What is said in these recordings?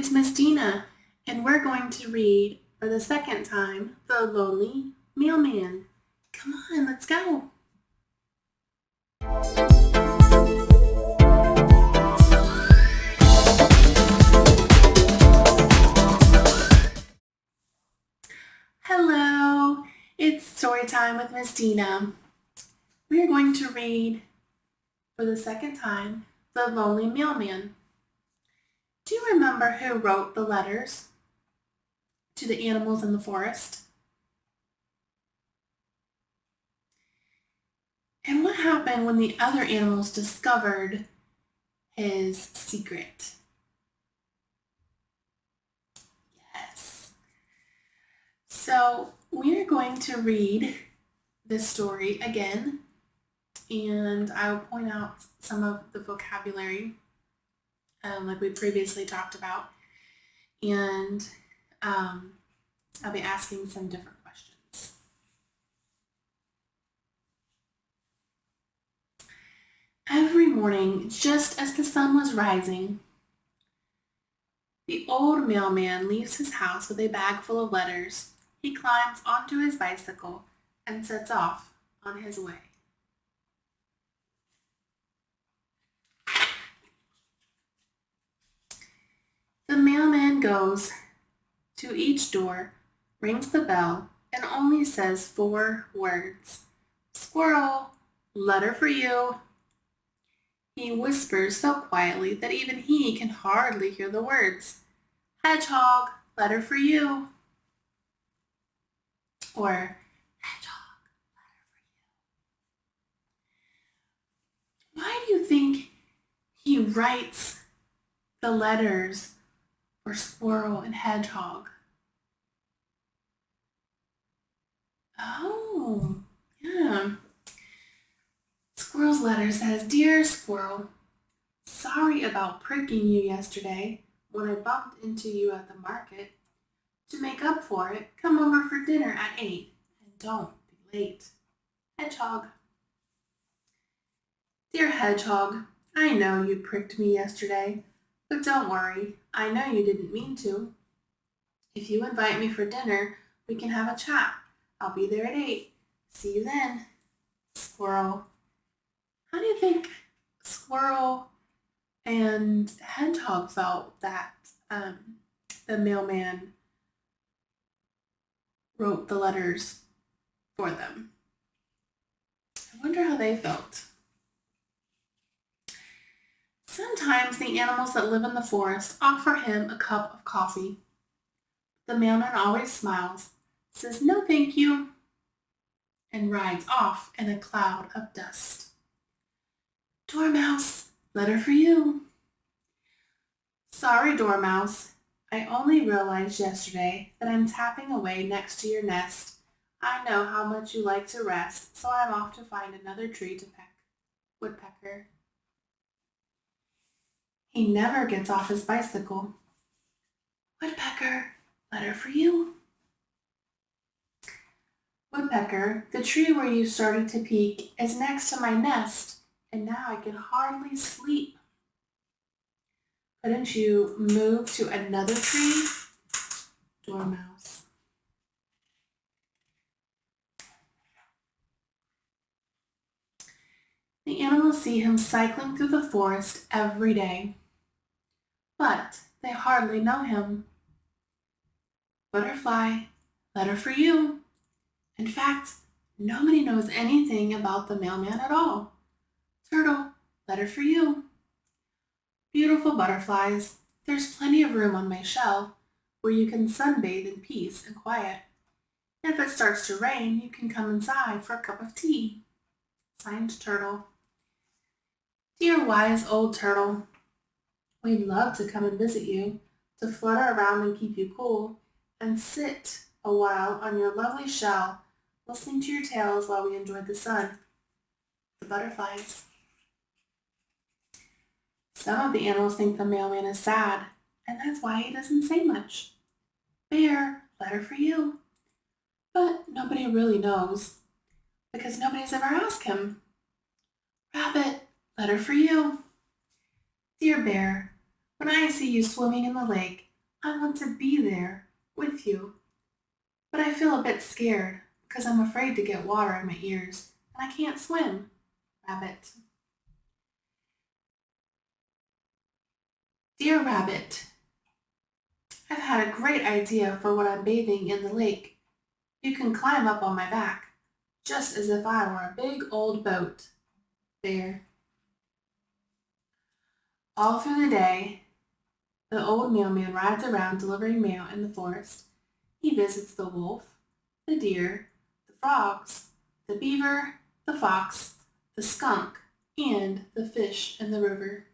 it's Miss Dina, and we're going to read for the second time The Lonely Mailman. Come on, let's go. Hello, it's story time with Miss Dina. We are going to read for the second time The Lonely Mailman. Do you remember who wrote the letters to the animals in the forest? And what happened when the other animals discovered his secret? Yes. So we are going to read this story again, and I will point out some of the vocabulary like we previously talked about, and I'll be asking some different questions. Every morning, just as the sun was rising, the old mailman leaves his house with a bag full of letters. He climbs onto his bicycle and sets off on his way. The mailman goes to each door, rings the bell, and only says 4 words. Squirrel, letter for you. He whispers so quietly that even he can hardly hear the words. Hedgehog, letter for you. Or hedgehog, letter for you. Why do you think he writes the letters for squirrel and hedgehog? Oh, yeah. Squirrel's letter says, Dear Squirrel, sorry about pricking you yesterday when I bumped into you at the market. To make up for it, come over for dinner at 8 and don't be late. Hedgehog. Dear Hedgehog, I know you pricked me yesterday, but don't worry, I know you didn't mean to. If you invite me for dinner, we can have a chat. I'll be there at 8. See you then. Squirrel. How do you think Squirrel and Hedgehog felt that the mailman wrote the letters for them? I wonder how they felt. Sometimes the animals that live in the forest offer him a cup of coffee. The mailman always smiles, says no thank you, and rides off in a cloud of dust. Dormouse, letter for you. Sorry, Dormouse. I only realized yesterday that I'm tapping away next to your nest. I know how much you like to rest, so I'm off to find another tree to peck. Woodpecker. He never gets off his bicycle. Woodpecker, letter for you. Woodpecker, the tree where you started to peek is next to my nest, and now I can hardly sleep. Couldn't you move to another tree? Dormouse. The animals see him cycling through the forest every day, but they hardly know him. Butterfly, letter for you. In fact, nobody knows anything about the mailman at all. Turtle, letter for you. Beautiful butterflies, there's plenty of room on my shell where you can sunbathe in peace and quiet. If it starts to rain, you can come inside for a cup of tea. Signed, Turtle. Dear wise old turtle, we'd love to come and visit you, to flutter around and keep you cool, and sit a while on your lovely shell, listening to your tales while we enjoy the sun. The butterflies. Some of the animals think the mailman is sad, and that's why he doesn't say much. Bear, letter for you. But nobody really knows, because nobody's ever asked him. Rabbit, letter for you. Dear Bear, when I see you swimming in the lake, I want to be there with you, but I feel a bit scared because I'm afraid to get water in my ears and I can't swim. Rabbit. Dear Rabbit, I've had a great idea for when I'm bathing in the lake. You can climb up on my back, just as if I were a big old boat. Bear. All through the day, the old mailman rides around delivering mail in the forest. He visits the wolf, the deer, the frogs, the beaver, the fox, the skunk, and the fish in the river.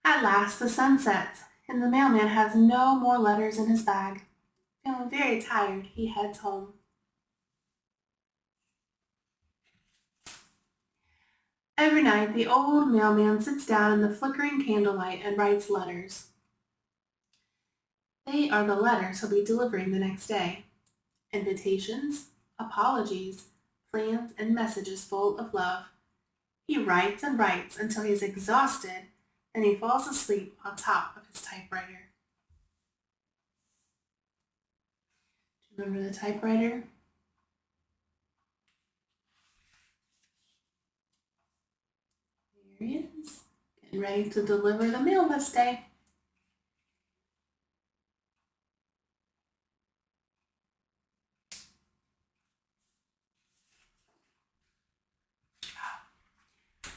At last the sun sets, and the mailman has no more letters in his bag. Feeling very tired, he heads home. Every night, the old mailman sits down in the flickering candlelight and writes letters. They are the letters he'll be delivering the next day. Invitations, apologies, plans, and messages full of love. He writes and writes until he is exhausted and he falls asleep on top of his typewriter. Do you remember the typewriter? Here he is, getting ready to deliver the mail this day.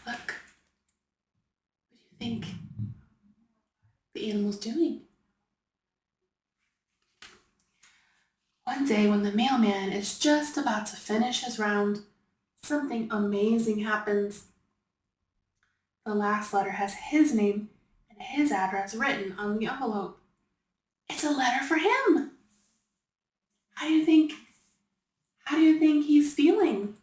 Look, what do you think the animal's doing? One day when the mailman is just about to finish his round, something amazing happens. The last letter has his name and his address written on the envelope. It's a letter for him. How do you think he's feeling?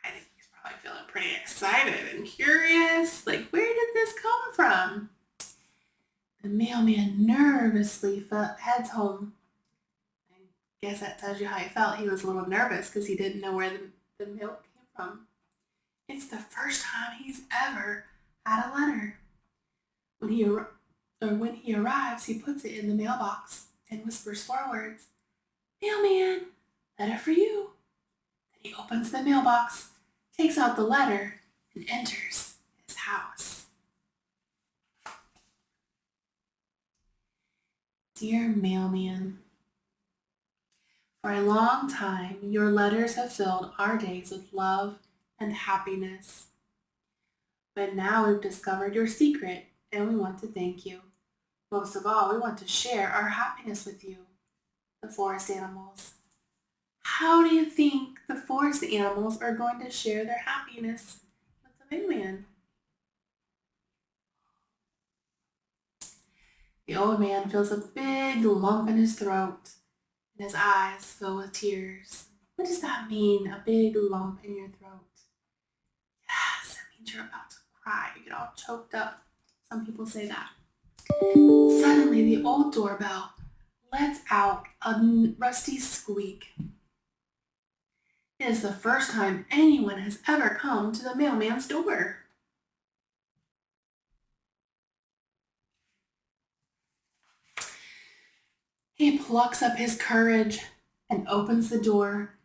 I think he's probably feeling pretty excited and curious. Like, where did this come from? The mailman nervously heads home. I guess that tells you how he felt. He was a little nervous because he didn't know where the mail came from. It's the first time he's ever had a letter. When he arrives, he puts it in the mailbox and whispers 4 words. Mailman, letter for you. Then he opens the mailbox, takes out the letter, and enters his house. Dear Mailman, for a long time, your letters have filled our days with love and happiness. But now we've discovered your secret, and we want to thank you. Most of all, we want to share our happiness with you, the forest animals. How do you think the forest animals are going to share their happiness with the mailman? The old man feels a big lump in his throat, and his eyes fill with tears. What does that mean, a big lump in your throat? Yes, it means you're about to cry. You get all choked up. Some people say that. Suddenly, the old doorbell lets out a rusty squeak. It is the first time anyone has ever come to the mailman's door. He plucks up his courage and opens the door.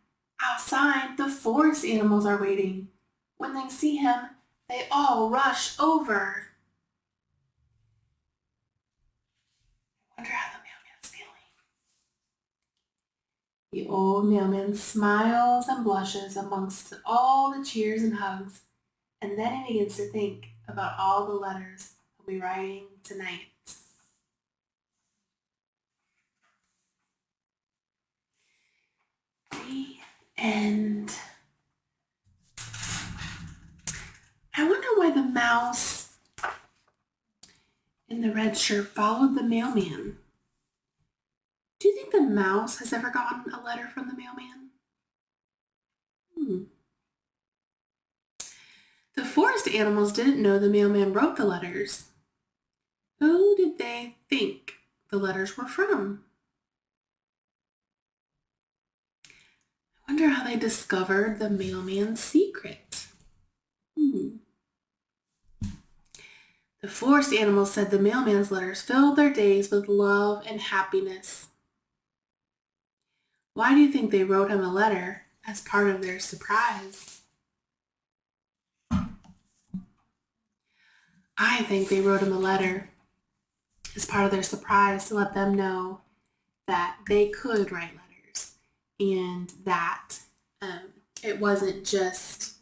Outside, the forest animals are waiting. When they see him, they all rush over. I wonder how the mailman's feeling. The old mailman smiles and blushes amongst all the cheers and hugs, and then he begins to think about all the letters he'll be writing tonight. The end. I wonder why the mouse in the red shirt followed the mailman. Do you think the mouse has ever gotten a letter from the mailman? The forest animals didn't know the mailman wrote the letters. Who did they think the letters were from? I wonder how they discovered the mailman's secret. The forest animals said the mailman's letters filled their days with love and happiness. Why do you think they wrote him a letter as part of their surprise? I think they wrote him a letter as part of their surprise to let them know that they could write letters and that it wasn't just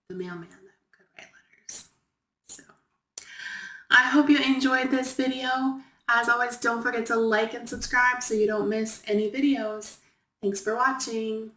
the mailman that could write letters. So I hope you enjoyed this video. As always, don't forget to like and subscribe so you don't miss any videos. Thanks for watching.